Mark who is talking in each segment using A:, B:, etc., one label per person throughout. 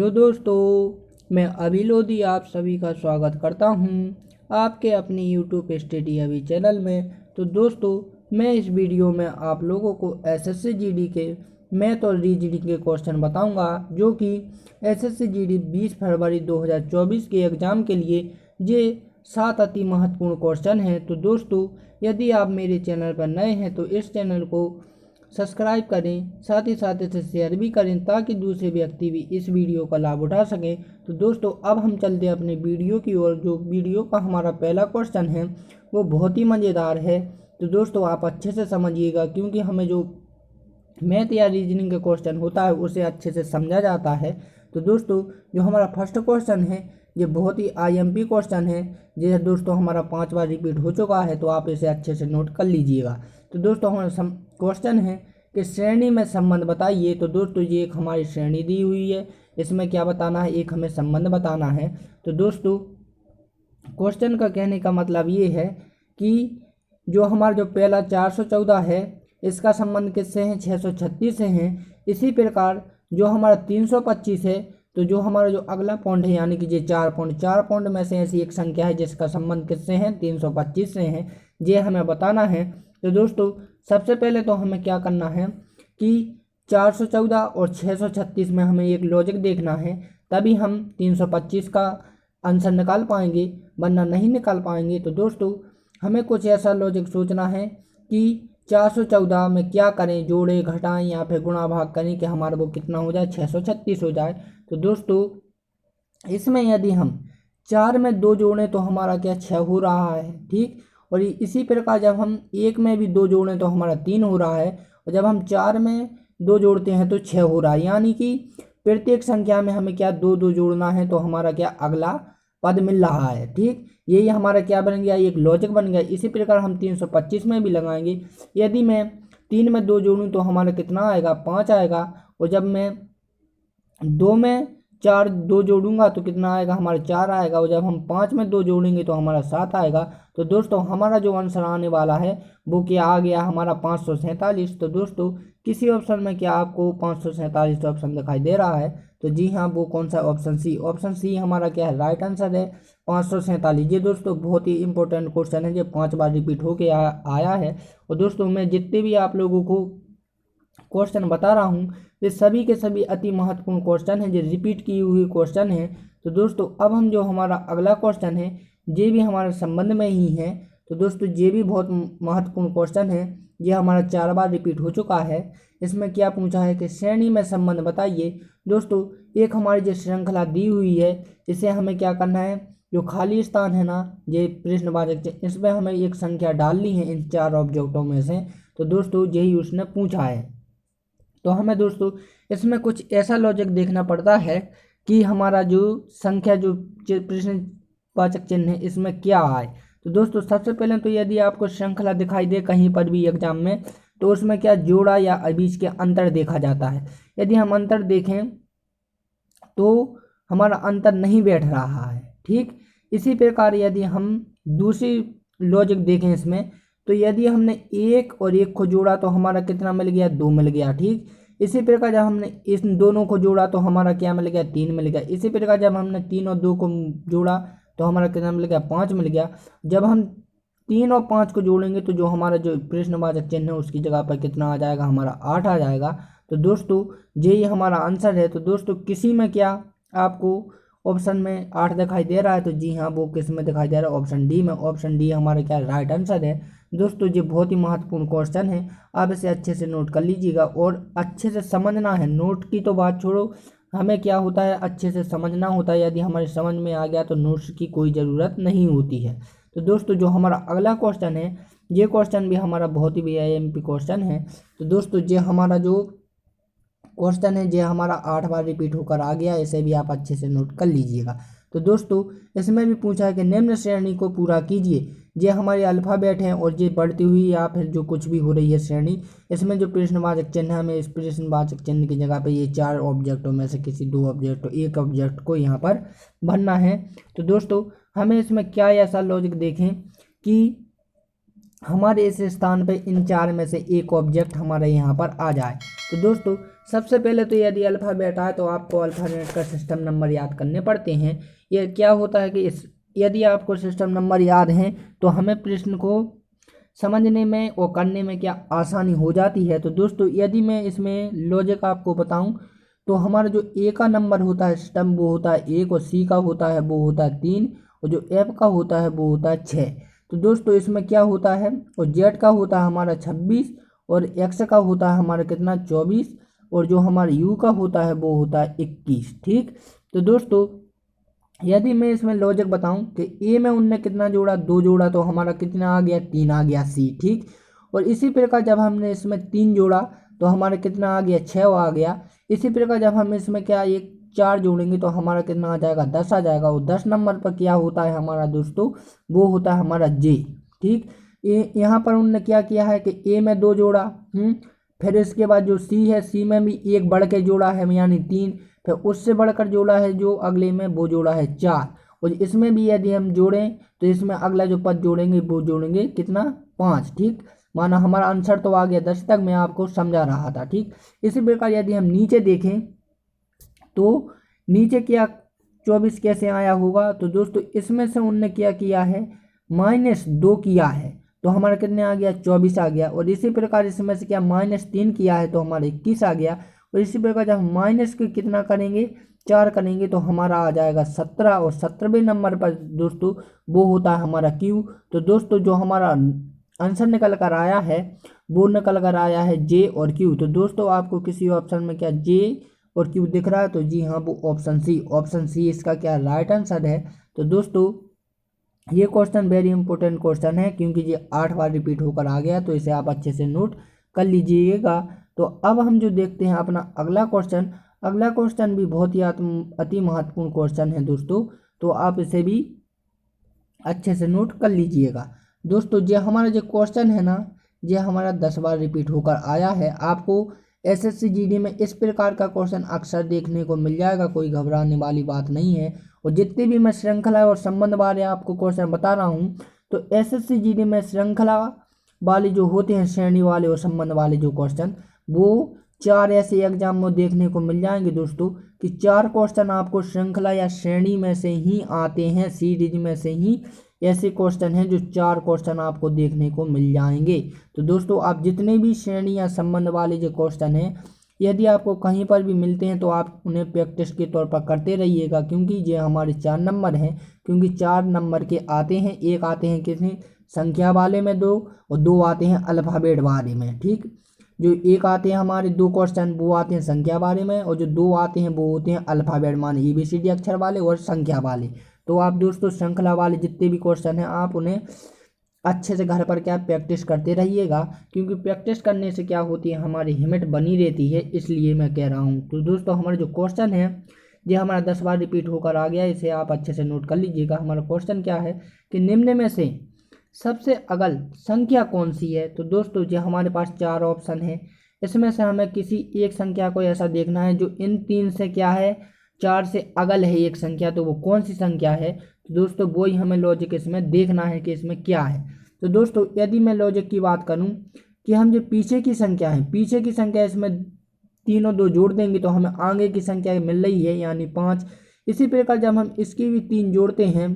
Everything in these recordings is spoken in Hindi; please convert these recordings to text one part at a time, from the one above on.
A: हेलो दोस्तों, मैं अभी लोधी आप सभी का स्वागत करता हूं आपके अपनी यूट्यूब स्टडी अभी चैनल में। तो दोस्तों, मैं इस वीडियो में आप लोगों को एसएससी जीडी के मैथ और रीजनिंग के क्वेश्चन बताऊंगा, जो कि एसएससी जीडी 20 फरवरी 2024 के एग्ज़ाम के लिए ये 7 अति महत्वपूर्ण क्वेश्चन हैं। तो दोस्तों, यदि आप मेरे चैनल पर नए हैं तो इस चैनल को सब्सक्राइब करें, साथ ही साथ इसे शेयर भी करें ताकि दूसरे व्यक्ति भी इस वीडियो का लाभ उठा सकें। तो दोस्तों, अब हम चलते हैं अपने वीडियो की ओर। जो वीडियो का हमारा पहला क्वेश्चन है वो बहुत ही मज़ेदार है। तो दोस्तों, आप अच्छे से समझिएगा, क्योंकि हमें जो मैथ या रीजनिंग का क्वेश्चन होता है उसे अच्छे से समझा जाता है। तो दोस्तों, जो हमारा फर्स्ट क्वेश्चन है ये बहुत ही आईएमपी क्वेश्चन है। ये दोस्तों हमारा 5 बार रिपीट हो चुका है, तो आप इसे अच्छे से नोट कर लीजिएगा। तो दोस्तों, हमारा क्वेश्चन है कि श्रेणी में संबंध बताइए। तो दोस्तों, ये एक हमारी श्रेणी दी हुई है, इसमें क्या बताना है, एक हमें संबंध बताना है। तो दोस्तों, क्वेश्चन का कहने का मतलब ये है कि जो हमारा जो पहला 414 है इसका संबंध किससे है, 636 से हैं। इसी प्रकार जो हमारा 325 है, तो जो हमारा जो अगला पॉइंट है यानी कि ये 4 पॉइंट में से ऐसी एक संख्या है जिसका संबंध किससे है, 325 से है। ये हमें बताना है। तो दोस्तों, सबसे पहले तो हमें क्या करना है कि 414 और 636 में हमें एक लॉजिक देखना है, तभी हम 325 का आंसर निकाल पाएंगे, वरना नहीं निकाल पाएंगे। तो दोस्तों, हमें कुछ ऐसा लॉजिक सोचना है कि 414 में क्या करें, जोड़े घटाएं या फिर गुणा भाग करें कि हमारा वो कितना हो जाए, 636 हो जाए। तो दोस्तों, इसमें यदि हम 4 में 2 जोड़ें तो हमारा क्या 6 हो रहा है, ठीक। और इसी प्रकार जब हम 1 में भी 2 जोड़ें तो हमारा 3 हो रहा है, और जब हम 4 में 2 जोड़ते हैं तो 6 हो रहा है। यानी कि प्रत्येक संख्या में हमें क्या 2 जोड़ना है, तो हमारा क्या अगला पद मिल रहा है, ठीक। यही हमारा क्या बन गया, एक लॉजिक बन गया। इसी प्रकार हम 325 में भी लगाएंगे। यदि मैं 3 में 2 जोड़ूँ तो हमारा कितना आएगा, 5 आएगा। और जब मैं 2 में 2 जोड़ूंगा तो कितना आएगा, हमारा 4 आएगा। और जब हम 5 में 2 जोड़ेंगे तो हमारा 7 आएगा। तो दोस्तों, हमारा जो आंसर आने वाला है वो क्या आ गया, हमारा 547। तो दोस्तों, किसी ऑप्शन में क्या आपको 547 ऑप्शन दिखाई दे रहा है? तो जी हाँ, वो कौन सा, ऑप्शन सी हमारा क्या है, राइट आंसर है, 547। ये दोस्तों बहुत ही इंपॉर्टेंट क्वेश्चन है, जो 5 बार रिपीट होके आया है। और दोस्तों, मैं जितने भी आप लोगों को क्वेश्चन बता रहा हूँ ये सभी के सभी अति महत्वपूर्ण क्वेश्चन है, जो रिपीट की हुई क्वेश्चन है। तो दोस्तों, अब हम जो हमारा अगला क्वेश्चन है ये भी हमारे संबंध में ही है। तो दोस्तों, ये भी बहुत महत्वपूर्ण क्वेश्चन है, ये हमारा 4 बार रिपीट हो चुका है। इसमें क्या पूछा है कि श्रेणी में संबंध बताइए। दोस्तों, एक हमारी जो श्रृंखला दी हुई है इसे हमें क्या करना है, जो खाली स्थान है ना, ये प्रश्नवाचक, इसमें हमें एक संख्या डालनी है इन 4 ऑब्जेक्टों में से। तो दोस्तों, यही उसने पूछा है। तो हमें दोस्तों इसमें कुछ ऐसा लॉजिक देखना पड़ता है कि हमारा जो संख्या, जो प्रश्नवाचक चिन्ह है, इसमें क्या आए। तो दोस्तों, सबसे पहले तो यदि आपको श्रृंखला दिखाई दे कहीं पर भी एग्जाम में, तो उसमें क्या जोड़ा या बीच के अंतर देखा जाता है। यदि हम अंतर देखें तो हमारा अंतर नहीं बैठ रहा है, ठीक। इसी प्रकार यदि हम दूसरी लॉजिक देखें इसमें, तो यदि हमने 1 और 1 को जोड़ा तो हमारा कितना मिल गया, 2 मिल गया, ठीक। इसी प्रकार जब हमने इस दोनों को जोड़ा तो हमारा क्या मिल गया, 3 मिल गया। इसी प्रकार जब हमने 3 और 2 को जोड़ा तो हमारा कितना मिल गया, 5 मिल गया। जब हम 3 और 5 को जोड़ेंगे तो जो हमारा जो प्रश्नवाचक चिन्ह है उसकी जगह पर कितना आ जाएगा, हमारा 8 आ जाएगा। तो दोस्तों, यही हमारा आंसर है। तो दोस्तों, किसी में क्या आपको ऑप्शन में 8 दिखाई दे रहा है? तो जी हाँ, वो किस में दिखाई दे रहा है, ऑप्शन डी में। ऑप्शन डी हमारा क्या राइट आंसर है। दोस्तों, ये बहुत ही महत्वपूर्ण क्वेश्चन है, आप इसे अच्छे से नोट कर लीजिएगा और अच्छे से समझना है। नोट की तो बात छोड़ो, हमें क्या होता है, अच्छे से समझना होता है। यदि हमारे समझ में आ गया तो नोट्स की कोई ज़रूरत नहीं होती है। तो दोस्तों, जो हमारा अगला क्वेश्चन है ये क्वेश्चन भी हमारा बहुत ही आईएमपी क्वेश्चन है। तो दोस्तों, ये हमारा जो क्वेश्चन है ये हमारा 8 बार रिपीट होकर आ गया, इसे भी आप अच्छे से नोट कर लीजिएगा। तो दोस्तों, इसमें भी पूछा है कि निम्न श्रेणी को पूरा कीजिए। ये हमारे अल्फ़ाबेट हैं और ये बढ़ती हुई या फिर जो कुछ भी हो रही है श्रेणी, इसमें जो प्रश्नवाचक चिन्ह है हमें इस प्रश्नवाचक चिन्ह की जगह पे ये 4 ऑब्जेक्टों में से किसी 2 ऑब्जेक्ट, एक ऑब्जेक्ट को यहाँ पर भरना है। तो दोस्तों, हमें इसमें क्या ऐसा लॉजिक देखें कि हमारे इस स्थान पे इन 4 में से एक ऑब्जेक्ट हमारे यहाँ पर आ जाए। तो दोस्तों, सबसे पहले तो यदि अल्फ़ाबेट आए तो आपको अल्फ़ाबेट का सिस्टम नंबर याद करने पड़ते हैं। ये क्या होता है कि यदि आपको सिस्टम नंबर याद हैं तो हमें प्रश्न को समझने में और करने में क्या आसानी हो जाती है। तो दोस्तों यदि मैं इसमें लॉजिक आपको बताऊं तो हमारा जो ए का नंबर होता है सिस्टम वो होता है 1, और सी का होता है वो होता है 3, और जो एफ का होता है वो होता है 6। तो दोस्तों इसमें क्या होता है, और जेड का होता है हमारा 26, और एक्स का होता है हमारा कितना 24, और जो हमारा यू का होता है वो होता है 21। ठीक, तो दोस्तों यदि मैं इसमें लॉजिक बताऊं कि ए में उनने कितना जोड़ा, 2 जोड़ा, तो हमारा कितना आ गया 3 आ गया सी। ठीक, और इसी प्रकार जब हमने इसमें 3 जोड़ा तो हमारा कितना आ गया 6 आ गया। इसी प्रकार जब हम इसमें क्या एक 4 जोड़ेंगे तो हमारा कितना आ जाएगा 10 आ जाएगा। और 10 नंबर पर क्या होता है हमारा दोस्तों, वो होता है हमारा जे। ठीक, यहाँ पर उन्होंने क्या किया है कि ए में 2 जोड़ा, फिर इसके बाद जो सी है सी में भी एक बढ़ के जोड़ा है यानी 3, फिर उससे बढ़कर जोड़ा है जो अगले में वो जोड़ा है 4, और इसमें भी यदि हम जोड़ें तो इसमें अगला जो पद जोड़ेंगे वो जोड़ेंगे कितना 5। ठीक, माना हमारा आंसर तो आ गया 10 तक, मैं आपको समझा रहा था। ठीक, इसी प्रकार यदि हम नीचे देखें तो नीचे क्या 24 कैसे आया होगा, तो दोस्तों इसमें से उनने क्या किया है -2 किया है तो हमारा कितने आ गया 24 आ गया। और इसी प्रकार इसमें से क्या -3 किया है तो हमारा 21 आ गया। और इसी प्रकार जब हम माइनस के कितना करेंगे 4 करेंगे तो हमारा आ जाएगा 17, और 17वें नंबर पर दोस्तों वो होता है हमारा क्यू। तो दोस्तों जो हमारा आंसर निकल कर आया है वो निकल कर आया है जे और क्यू। तो दोस्तों आपको किसी ऑप्शन में क्या जे और क्यू दिख रहा है, तो जी हाँ वो ऑप्शन सी इसका क्या राइट आंसर है। तो दोस्तों ये क्वेश्चन वेरी इंपॉर्टेंट क्वेश्चन है क्योंकि ये 8 बार रिपीट होकर आ गया, तो इसे आप अच्छे से नोट कर लीजिएगा। तो अब हम जो देखते हैं अपना अगला क्वेश्चन भी बहुत ही अति महत्वपूर्ण क्वेश्चन है दोस्तों, तो आप इसे भी अच्छे से नोट कर लीजिएगा। दोस्तों ये हमारा जो क्वेश्चन है ना, ये हमारा 10 बार रिपीट होकर आया है। आपको एसएससी जीडी में इस प्रकार का क्वेश्चन अक्सर देखने को मिल जाएगा, कोई घबराने वाली बात नहीं है। और जितने भी मैं श्रृंखला और संबंध वाले आपको क्वेश्चन बता रहा हूँ तो एसएससी जीडी में श्रृंखला वाले जो होते हैं श्रेणी वाले और संबंध वाले जो क्वेश्चन वो 4 ऐसे एग्जाम में देखने को मिल जाएंगे दोस्तों कि 4 क्वेश्चन आपको श्रृंखला या श्रेणी में से ही आते हैं, सीरीज में से ही ऐसे क्वेश्चन हैं जो 4 क्वेश्चन आपको देखने को मिल जाएंगे। तो दोस्तों आप जितने भी श्रेणी या संबंध वाले जो क्वेश्चन हैं यदि आपको कहीं पर भी मिलते हैं तो आप उन्हें प्रैक्टिस के तौर पर करते रहिएगा, क्योंकि ये हमारे 4 नंबर हैं। क्योंकि 4 नंबर के आते हैं, एक आते हैं किसमें संख्या वाले में 2, और 2 आते हैं अल्फ़ाबेट वाले में। ठीक, जो एक आते हैं हमारे 2 क्वेश्चन वो आते हैं संख्या वाले में, और जो 2 आते हैं वो होते हैं अल्फ़ाबेट माने ABCD अक्षर वाले और संख्या वाले। तो आप दोस्तों श्रृंखला वाले जितने भी क्वेश्चन हैं आप उन्हें अच्छे से घर पर क्या प्रैक्टिस करते रहिएगा, क्योंकि प्रैक्टिस करने से क्या होती है हमारी हिम्मत बनी रहती है, इसलिए मैं कह रहा हूँ। तो दोस्तों हमारा जो क्वेश्चन है ये हमारा 10 बार रिपीट होकर आ गया, इसे आप अच्छे से नोट कर लीजिएगा। हमारा क्वेश्चन क्या है कि निम्न में से सबसे अगल संख्या कौन सी है। तो दोस्तों ये हमारे पास 4 ऑप्शन है, इसमें से हमें किसी एक संख्या को ऐसा देखना है जो इन 3 से क्या है 4 से अगल है एक संख्या, तो वो कौन सी संख्या है। तो दोस्तों वो ही हमें लॉजिक इसमें देखना है कि इसमें क्या है। तो दोस्तों यदि मैं लॉजिक की बात करूं कि हम जो पीछे की संख्या है, पीछे की संख्या इसमें 3 और 2 जोड़ देंगे तो हमें आगे की संख्या मिल रही है यानी 5। इसी प्रकार जब हम इसकी भी 3 जोड़ते हैं,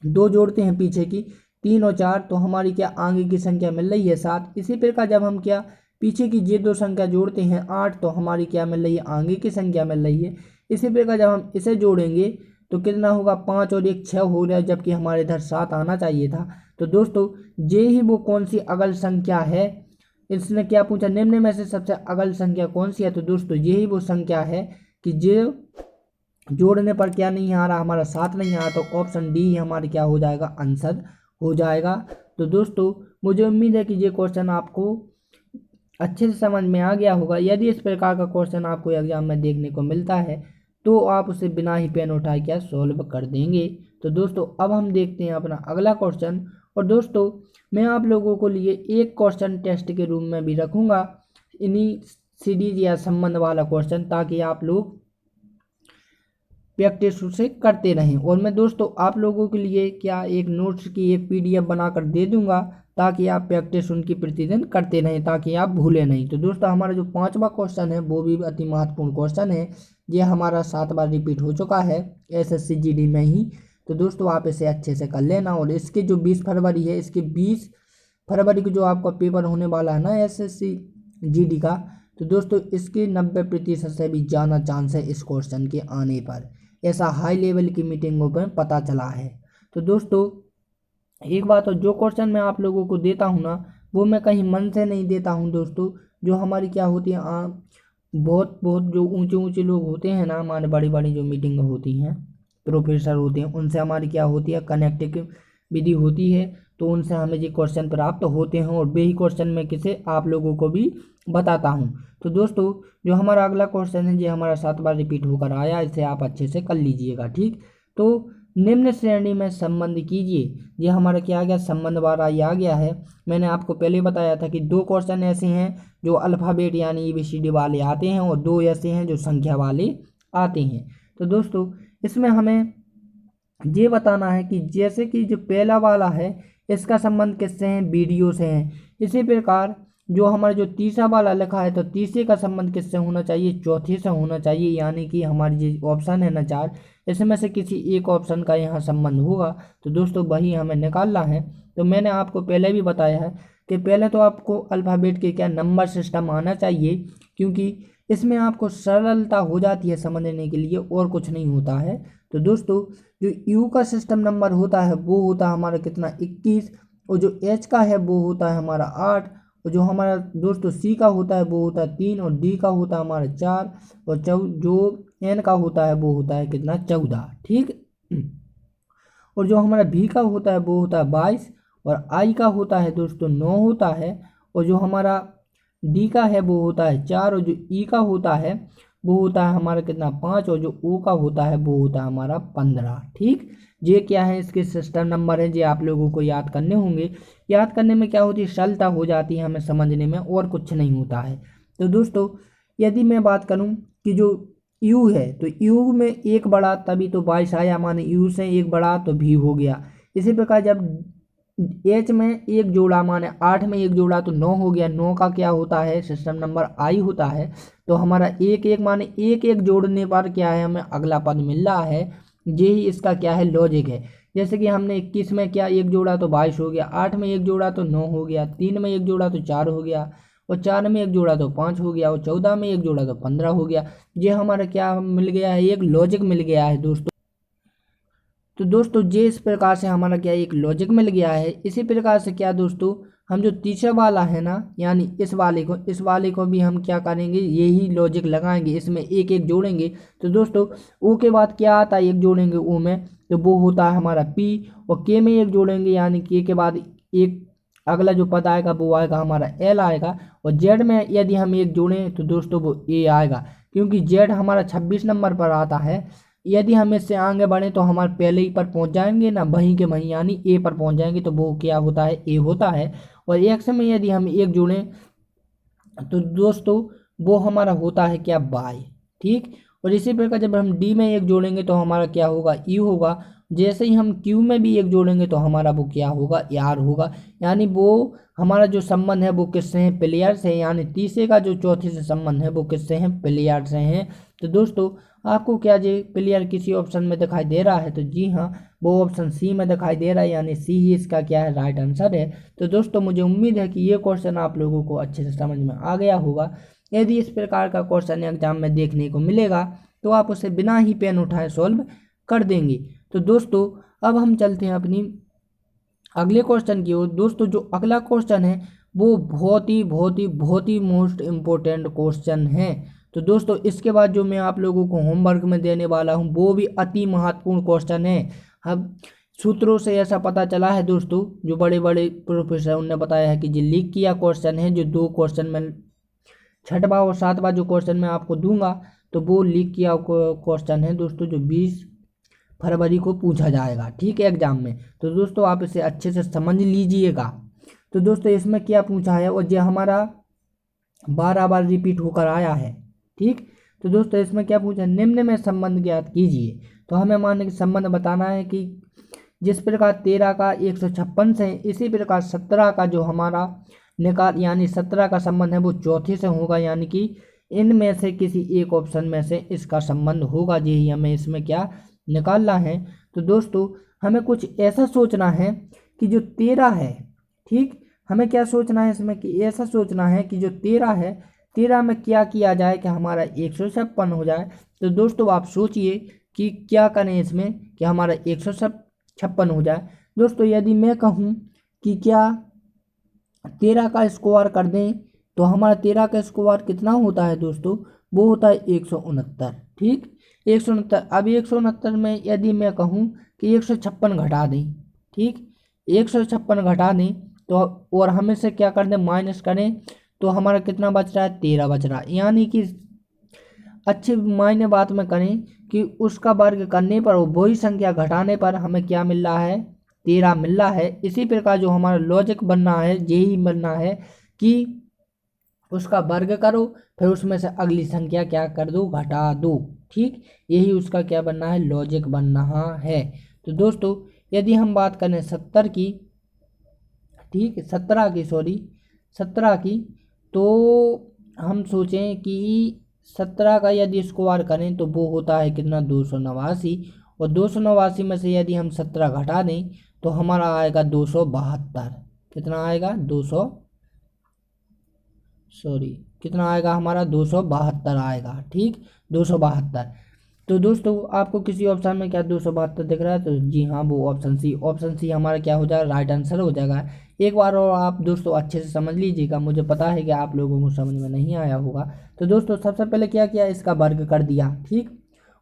A: 2 जोड़ते हैं पीछे की 3 और 4, तो हमारी क्या आगे की संख्या मिल रही है 7। इसी प्रकार जब हम क्या पीछे की ये 2 संख्या जोड़ते हैं 8, तो हमारी क्या मिल रही है आगे की संख्या मिल रही है। इसी प्रकार जब हम इसे जोड़ेंगे तो कितना होगा 5 और 1 6 हो रहा है, जबकि हमारे इधर 7 आना चाहिए था। तो दोस्तों ये ही वो कौन सी अगल संख्या है, इसने क्या पूछा निम्न में से सबसे अगल संख्या कौन सी है। तो दोस्तों यही वो संख्या है कि जो जोड़ने पर क्या नहीं आ रहा हमारा 7 नहीं आ रहा, तो ऑप्शन डी हमारे क्या हो जाएगा आंसर हो जाएगा। तो दोस्तों मुझे उम्मीद है कि ये क्वेश्चन आपको अच्छे से समझ में आ गया होगा। यदि इस प्रकार का क्वेश्चन आपको एग्जाम में देखने को मिलता है तो आप उसे बिना ही पेन उठाए क्या सॉल्व कर देंगे। तो दोस्तों अब हम देखते हैं अपना अगला क्वेश्चन। और दोस्तों मैं आप लोगों को लिए एक क्वेश्चन टेस्ट के रूप में भी रखूँगा इन्हीं सीरीज या संबंध वाला क्वेश्चन, ताकि आप लोग अच्छे से क्या कर सकें, सॉल्व कर सकें। तो दोस्तों अब हम देखते हैं अपना अगला क्वेश्चन। और दोस्तों मैं आप लोगों को लिए एक क्वेश्चन टेस्ट के रूप में भी रखूँगा इन्हीं सीरीज या संबंध वाला क्वेश्चन, ताकि आप लोग प्रैक्टिस उसे करते रहें। और मैं दोस्तों आप लोगों के लिए क्या एक नोट्स की एक PDF बनाकर दे दूंगा, ताकि आप प्रैक्टिस उनकी प्रतिदिन करते रहें, ताकि आप भूलें नहीं। तो दोस्तों हमारा जो 5वां क्वेश्चन है वो भी अति महत्वपूर्ण क्वेश्चन है। ये हमारा 7 बार रिपीट हो चुका है SSC GD में ही। तो दोस्तों आप इसे अच्छे से कर लेना। और इसके जो 20 फरवरी है, इसके 20 फरवरी को जो आपका पेपर होने वाला है ना SSC GD का, तो दोस्तों इसके 90% से भी ज़्यादा चांस है इस क्वेश्चन के आने पर, ऐसा हाई लेवल की मीटिंगों पर पता चला है। तो दोस्तों एक बात और, जो क्वेश्चन मैं आप लोगों को देता हूँ ना, वो मैं कहीं मन से नहीं देता हूँ दोस्तों। जो हमारी क्या होती है बहुत बहुत जो ऊंचे ऊंचे लोग होते हैं ना, हमारे बड़ी बड़ी जो मीटिंग होती हैं, प्रोफेसर होते हैं, उनसे हमारी क्या होती है कनेक्टिंग विधि होती है। तो उनसे हमें ये क्वेश्चन प्राप्त होते हैं, और वही क्वेश्चन मैं किसे आप लोगों को भी बताता हूँ। तो दोस्तों जो हमारा अगला क्वेश्चन है, ये हमारा 7 बार रिपीट होकर आया, इसे आप अच्छे से कर लीजिएगा। ठीक, तो निम्न श्रेणी में संबंध कीजिए। ये हमारा क्या आ गया, संबंध वाला ये आ गया है। मैंने आपको पहले बताया था कि 2 क्वेश्चन ऐसे हैं जो अल्फ़ाबेट यानी ABCD वाले आते हैं, और 2 ऐसे हैं जो संख्या वाले आते हैं। तो दोस्तों इसमें हमें ये बताना है कि जैसे कि जो पहला वाला है, इसका संबंध किससे है, वीडियो से है। इसी प्रकार जो हमारा जो तीसरा वाला लिखा है, तो तीसरे का संबंध किससे होना चाहिए, चौथे से होना चाहिए। यानी कि हमारी जो ऑप्शन है ना 4, इसमें से किसी एक ऑप्शन का यहाँ संबंध होगा। तो दोस्तों वही हमें निकालना है। तो मैंने आपको पहले भी बताया है कि पहले तो आपको अल्फ़ाबेट के क्या नंबर सिस्टम आना चाहिए, क्योंकि इसमें आपको सरलता हो जाती है समझने के लिए, और कुछ नहीं होता है। तो दोस्तों जो U का सिस्टम नंबर होता है वो होता है हमारा कितना, 21। और जो H का है वो होता है हमारा 8। और जो हमारा दोस्तों C का होता है वो होता है 3। और D का होता है हमारा 4। और जो N का होता है वो होता है कितना, 14। ठीक, और जो हमारा V का होता है वो होता है 22। और I का होता है दोस्तों 9 होता है। और जो हमारा D का है वो होता है 4। और जो E का होता है वो होता है हमारा कितना, 5। और जो O का होता है वो होता है हमारा 15। ठीक, ये क्या है, इसके सिस्टम नंबर है, ये आप लोगों को याद करने होंगे। याद करने में क्या होती है, सरलता हो जाती है हमें समझने में, और कुछ नहीं होता है। तो दोस्तों यदि मैं बात करूं कि जो U है, तो U में एक बड़ा तभी तो 22 आया, माने U से एक बड़ा तो V हो गया। इसी प्रकार जब H में एक जोड़ा, माने 8 में एक जोड़ा तो 9 हो गया। 9 का क्या होता है, सिस्टम नंबर I होता है। तो हमारा एक एक, माने एक एक जोड़ने पर क्या है, हमें अगला पद मिल रहा है। यही इसका क्या है, लॉजिक है। जैसे कि हमने 21 में क्या एक जोड़ा तो 22 हो गया, 8 में एक जोड़ा तो 9 हो गया, 3 में एक जोड़ा तो 4 हो गया, और 4 में एक जोड़ा तो 5 हो गया, और 14 में एक जोड़ा तो 15 हो गया। ये हमारा क्या मिल गया है, एक लॉजिक मिल गया है दोस्तों। तो दोस्तों ये इस प्रकार से हमारा क्या एक लॉजिक मिल गया है। इसी प्रकार से क्या दोस्तों, हम जो तीसरा वाला है ना, यानी इस वाले को भी हम क्या करेंगे, यही लॉजिक लगाएंगे, इसमें एक एक जोड़ेंगे। तो दोस्तों ओ के बाद क्या आता है, एक जोड़ेंगे ओ में, तो वो होता है हमारा P। और के में एक जोड़ेंगे, यानी के बाद एक अगला जो पद आएगा वो आएगा हमारा L आएगा। और जेड में यदि हम एक जोड़ें तो दोस्तों वो A आएगा, क्योंकि जेड हमारा 26 नंबर पर आता है। यदि हम इससे आगे बढ़े तो हमारे पहले ही पर पहुंच जाएंगे ना, वहीं के वहीं यानी ए पर पहुंच जाएंगे, तो वो क्या होता है, ए होता है। और एक्स में यदि हम एक जोड़ें तो दोस्तों वो हमारा होता है क्या, बाय। ठीक, और इसी प्रकार जब हम डी में एक जोड़ेंगे तो हमारा क्या होगा, यू होगा। जैसे ही हम क्यू में भी एक जोड़ेंगे तो हमारा वो क्या होगा, यार होगा। यानी वो हमारा जो संबंध है वो किससे है, प्लेयर से। यानी तीसरे का जो चौथे से संबंध है वो किससे है, प्लेयर से है। तो दोस्तों आपको क्या जी प्लेयर किसी ऑप्शन में दिखाई दे रहा है, तो जी हाँ वो ऑप्शन सी में दिखाई दे रहा है, यानी सी ही इसका क्या है, राइट आंसर है। तो दोस्तों मुझे उम्मीद है कि ये क्वेश्चन आप लोगों को अच्छे से समझ में आ गया होगा। यदि इस प्रकार का क्वेश्चन एग्जाम में देखने को मिलेगा तो आप उसे बिना ही पेन उठाए सॉल्व कर देंगे। तो दोस्तों अब हम चलते हैं अपनी अगले क्वेश्चन की ओर। दोस्तों जो अगला क्वेश्चन है वो बहुत ही मोस्ट इम्पोर्टेंट क्वेश्चन है। तो दोस्तों इसके बाद जो मैं आप लोगों को होमवर्क में देने वाला हूँ वो भी अति महत्वपूर्ण क्वेश्चन है। अब सूत्रों से ऐसा पता चला है दोस्तों, जो बड़े बड़े प्रोफेसर उन्होंने बताया है कि जो लीक किया क्वेश्चन है, जो 2 क्वेश्चन में 6वां और 7वां जो क्वेश्चन मैं आपको दूंगा तो वो लीक किया क्वेश्चन है दोस्तों, जो 20 फरवरी को पूछा जाएगा, ठीक है, एग्जाम में। तो दोस्तों आप इसे अच्छे से समझ लीजिएगा। तो दोस्तों इसमें क्या पूछा है, और जो हमारा 12 बार रिपीट होकर आया है, ठीक। तो दोस्तों इसमें क्या पूछा, निम्न में संबंध ज्ञात कीजिए। तो हमें मान के संबंध बताना है कि जिस प्रकार 13 का 156 से, इसी प्रकार 17 का जो हमारा निकाल यानी 17 का संबंध है वो चौथे से होगा, यानी कि इनमें से किसी एक ऑप्शन में से इसका संबंध होगा। यही हमें इसमें क्या निकालना है। तो दोस्तों हमें कुछ ऐसा सोचना है कि जो 13 है, ठीक, हमें क्या सोचना है इसमें कि ऐसा सोचना है कि जो 13 है, 13 में क्या किया जाए कि हमारा 156 हो जाए। तो दोस्तों आप सोचिए कि क्या करें इसमें कि हमारा 156 हो जाए। दोस्तों यदि मैं कहूँ कि क्या 13 का स्क्वायर कर दें, तो हमारा 13 का स्क्वायर कितना होता है दोस्तों, वो होता है 169। ठीक, 169। अब 169 में यदि मैं कहूँ कि 156 घटा दें, ठीक, 156 घटा दें तो, और हमें से क्या कर दें, माइनस करें, तो हमारा कितना बच रहा है, 13 बच रहा है। यानी कि अच्छे मायने बात में करें कि उसका वर्ग करने पर और वही संख्या घटाने पर हमें क्या मिल रहा है, 13 मिल रहा है। इसी प्रकार जो हमारा लॉजिक बनना है, यही बनना है कि उसका वर्ग करो, फिर उसमें से अगली संख्या क्या कर दो, घटा दो। ठीक, यही उसका क्या बनना है, लॉजिक बनना है। तो दोस्तों यदि हम बात करें 70 की, ठीक, 17 की, सॉरी 17 की, तो हम सोचें कि 17 का यदि स्क्वायर करें तो वो होता है कितना, 289। और 289 में से यदि हम 17 घटा दें तो हमारा आएगा 272। कितना आएगा, 200, सॉरी कितना आएगा हमारा, 272 आएगा। ठीक, 272। तो दोस्तों आपको किसी ऑप्शन में क्या 272 दिख रहा है, तो जी हाँ वो ऑप्शन सी, ऑप्शन सी हमारा क्या हो जाएगा, राइट आंसर हो जाएगा। एक बार और आप दोस्तों अच्छे से समझ लीजिएगा, मुझे पता है कि आप लोगों को समझ में नहीं आया होगा। तो दोस्तों सबसे पहले क्या किया, इसका वर्ग कर दिया। ठीक,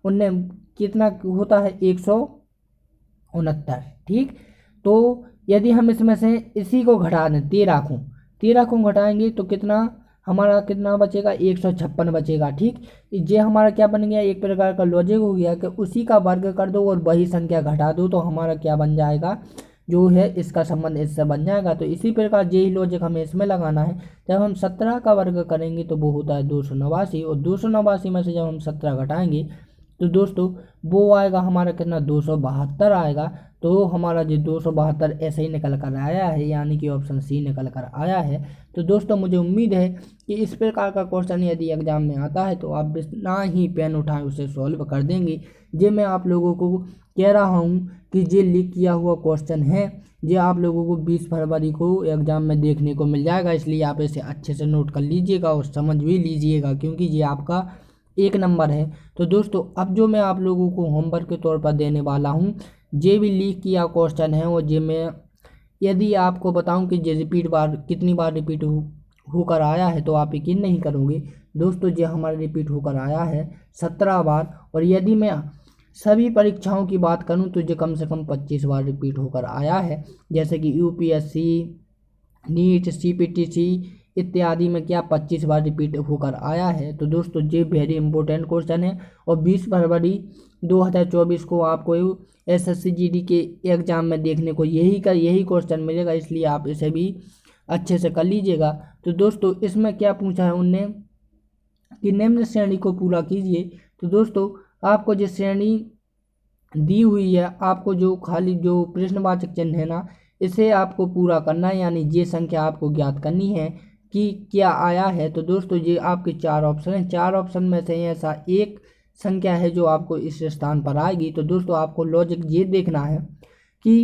A: उनने कितना होता है, 169। ठीक, तो यदि हम इसमें से इसी को घटा दें, 13 को घटाएंगे तो कितना हमारा कितना बचेगा, 156 बचेगा। ठीक, ये हमारा क्या बन गया, एक प्रकार का लॉजिक हो गया कि उसी का वर्ग कर दो और वही संख्या घटा दो, तो हमारा क्या बन जाएगा, जो है इसका संबंध इससे बन जाएगा। तो इसी प्रकार यही लॉजिक हमें इसमें लगाना है। जब हम 17 का वर्ग करेंगे तो वो होता है 289, और 289 में से जब हम 17 घटाएंगे तो दोस्तों वो आएगा हमारा कितना, 272 आएगा। तो हमारा जो 272 ऐसे ही निकल कर आया है, यानी कि ऑप्शन सी निकल कर आया है। तो दोस्तों मुझे उम्मीद है कि इस प्रकार का क्वेश्चन यदि एग्जाम में आता है तो आप बिना ही पेन उठाए उसे सॉल्व कर देंगे। ये मैं आप लोगों को कह रहा हूँ कि ये लीक किया हुआ क्वेश्चन है, ये आप लोगों को 20 फरवरी को एग्जाम में देखने को मिल जाएगा, इसलिए आप इसे अच्छे से नोट कर लीजिएगा और समझ भी लीजिएगा, क्योंकि ये आपका 1 नंबर है। तो दोस्तों अब जो मैं आप लोगों को होमवर्क के तौर पर देने वाला हूँ, ये भी लीक किया क्वेश्चन है, और ये मैं यदि आपको बताऊं कि ये कितनी बार रिपीट होकर आया है तो आप यकीन नहीं करोगे दोस्तों। ये हमारा रिपीट होकर आया है 17 बार, और यदि मैं सभी परीक्षाओं की बात करूं तो ये कम से कम 25 बार रिपीट होकर आया है। जैसे कि यूपीएससी, नीट, सीपीटीसी इत्यादि में क्या 25 बार रिपीट होकर आया है। तो दोस्तों ये वेरी इंपॉर्टेंट क्वेश्चन है, और 20 फरवरी 2024 को आपको एसएससी जीडी के एग्जाम में देखने को यही क्वेश्चन मिलेगा, इसलिए आप इसे भी अच्छे से कर लीजिएगा। तो दोस्तों इसमें क्या पूछा है उनने कि निम्न श्रेणी को पूरा कीजिए। तो दोस्तों आपको जो श्रेणी दी हुई है, आपको जो खाली जो प्रश्नवाचक चिन्ह है ना, इसे आपको पूरा करना है, यानी ये संख्या आपको ज्ञात करनी है कि क्या आया है। तो दोस्तों ये आपके 4 ऑप्शन हैं, 4 ऑप्शन में से ऐसा एक संख्या है जो आपको इस स्थान पर आएगी। तो दोस्तों आपको लॉजिक ये देखना है कि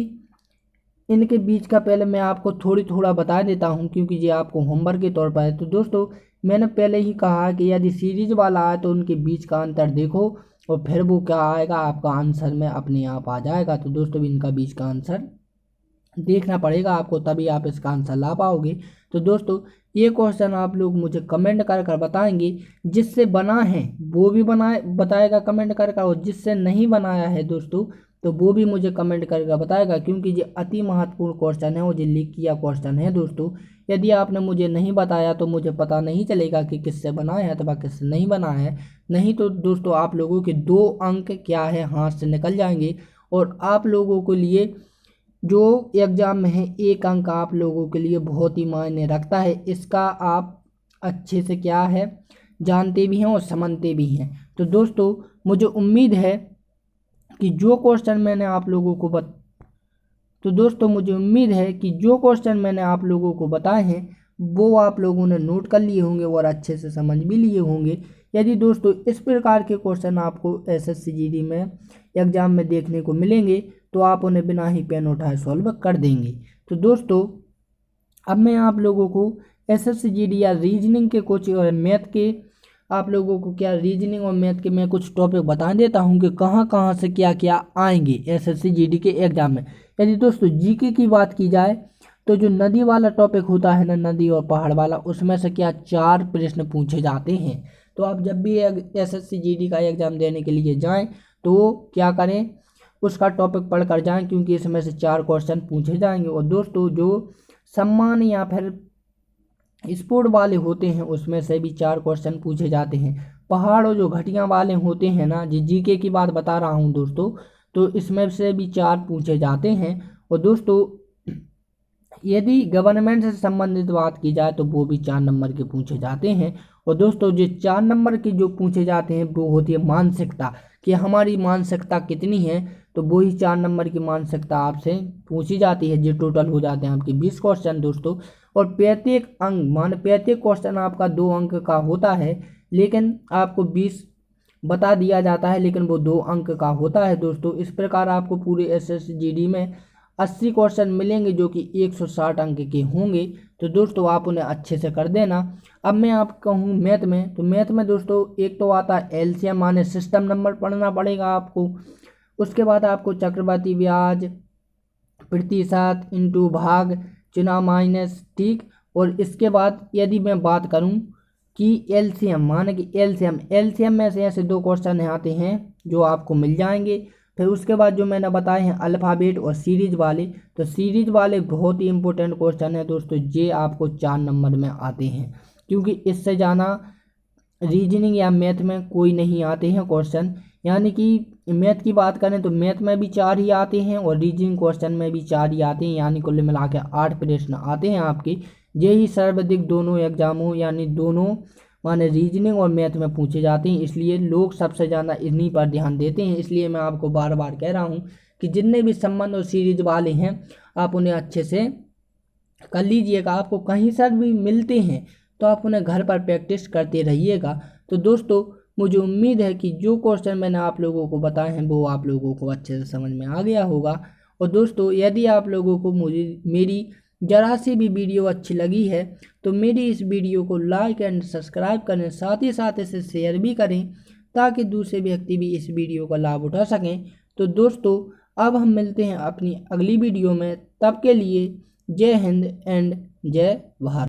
A: इनके बीच का पहले मैं आपको थोड़ा बता देता हूँ, क्योंकि ये आपको होमवर्क के तौर पर है। तो दोस्तों मैंने पहले ही कहा कि यदि सीरीज वाला आए तो उनके बीच का अंतर देखो, और फिर वो क्या आएगा, आपका आंसर में अपने आप आ जाएगा। तो दोस्तों इनका बीच का आंसर देखना पड़ेगा आपको, तभी आप इसका आंसर ला पाओगे। तो दोस्तों ये क्वेश्चन आप लोग मुझे कमेंट कर बताएंगे, जिससे बना है वो भी बताएगा कमेंट करके, और जिससे नहीं बनाया है दोस्तों तो वो भी मुझे कमेंट करके बताएगा, क्योंकि ये अति महत्वपूर्ण क्वेश्चन है और ये लीक किया क्वेश्चन है दोस्तों। यदि आपने मुझे नहीं बताया तो मुझे पता नहीं चलेगा कि किससे बना है अथवा किससे नहीं बना है। नहीं तो दोस्तों आप लोगों के 2 अंक क्या है, हाथ से निकल जाएंगे, और आप लोगों के लिए जो एग्जाम में है 1 अंक आप लोगों के लिए बहुत ही मायने रखता है। इसका आप अच्छे से क्या है जानते भी हैं और समझते भी हैं। तो दोस्तों मुझे उम्मीद है कि जो क्वेश्चन मैंने आप लोगों को बताए हैं वो आप लोगों ने नोट कर लिए होंगे और अच्छे से समझ भी लिए होंगे। यदि दोस्तों इस प्रकार के क्वेश्चन आपको एसएससी जीडी में एग्जाम में देखने को मिलेंगे तो आप उन्हें बिना ही पेन उठाए सॉल्व कर देंगे। तो दोस्तों अब मैं आप लोगों को एसएससी जीडी या रीजनिंग के कुछ और मैथ के आप लोगों को रीजनिंग और मैथ के मैं कुछ टॉपिक बता देता हूं कि कहां कहां से क्या क्या आएंगे एसएससी जीडी के एग्जाम में। यदि दोस्तों जीके की बात की जाए तो जो नदी वाला टॉपिक होता है ना, नदी और पहाड़ वाला, उसमें से 4 प्रश्न पूछे जाते हैं। तो आप जब भी एसएससी जीडी का एग्जाम देने के लिए जाएं तो क्या करें, उसका टॉपिक पढ़कर जाएं, क्योंकि इसमें से 4 क्वेश्चन पूछे जाएंगे। और दोस्तों जो सम्मान या फिर स्पोर्ट वाले होते हैं उसमें से भी 4 क्वेश्चन पूछे जाते हैं। पहाड़ और जो घटिया वाले होते हैं ना, जीके की बात बता रहा हूं दोस्तों, तो इसमें से भी 4 पूछे जाते हैं। और दोस्तों यदि गवर्नमेंट से संबंधित बात की जाए तो वो भी 4 नंबर के पूछे जाते हैं। और दोस्तों जो 4 नंबर के जो पूछे जाते हैं वो होती है मानसिकता, कि हमारी मानसिकता कितनी है, तो वो ही 4 नंबर की मानसिकता आपसे पूछी जाती है। जो टोटल हो जाते हैं आपके 20 क्वेश्चन दोस्तों। और प्रत्येक क्वेश्चन आपका 2 अंक का होता है, लेकिन आपको 20 बता दिया जाता है, लेकिन वो 2 अंक का होता है दोस्तों। इस प्रकार आपको पूरे एसएससी जीडी में 80 क्वेश्चन मिलेंगे जो कि 160 अंक के होंगे। तो दोस्तों आप उन्हें अच्छे से कर देना। अब मैं आप कहूँ मैथ में, तो मैथ में दोस्तों एक तो आता है एलसीएम माने सिस्टम नंबर पढ़ना पड़ेगा आपको। उसके बाद आपको चक्रवृद्धि ब्याज, प्रतिशत, इंटू, भाग, चुना, माइनस, ठीक। और इसके बाद यदि मैं बात करूं कि एलसीएम माने कि एलसीएम में से ऐसे 2 क्वेश्चन आते हैं जो आपको मिल जाएंगे। फिर उसके बाद जो मैंने बताए हैं अल्फ़ाबेट और सीरीज वाले, तो सीरीज वाले बहुत ही इंपॉर्टेंट क्वेश्चन है दोस्तों। ये आपको 4 नंबर में आते हैं, क्योंकि इससे ज़्यादा रीजनिंग या मैथ में कोई नहीं आते हैं क्वेश्चन। यानी कि मैथ की बात करें तो मैथ में भी 4 ही आते हैं और रीजनिंग क्वेश्चन में भी 4 ही आते हैं, यानी कुल मिला के 8 प्रश्न आते हैं आपके। यही सर्वाधिक दोनों एग्जामों यानी दोनों माने रीजनिंग और मैथ में पूछे जाते हैं, इसलिए लोग सबसे ज़्यादा इन्हीं पर ध्यान देते हैं। इसलिए मैं आपको बार बार कह रहा हूँ कि जितने भी संबंध और सीरीज वाले हैं आप उन्हें अच्छे से कर लीजिएगा। आपको कहीं से भी मिलते हैं तो आप उन्हें घर पर प्रैक्टिस करते रहिएगा। तो दोस्तों मुझे उम्मीद है कि जो क्वेश्चन मैंने आप लोगों को बताए हैं वो आप लोगों को अच्छे से समझ में आ गया होगा। और दोस्तों यदि आप लोगों को मेरी ज़रा सी भी वीडियो अच्छी लगी है तो मेरी इस वीडियो को लाइक एंड सब्सक्राइब करें, साथ ही साथ इसे शेयर भी करें ताकि दूसरे व्यक्ति भी इस वीडियो का लाभ उठा सकें। तो दोस्तों अब हम मिलते हैं अपनी अगली वीडियो में, तब के लिए जय हिंद एंड जय भारत।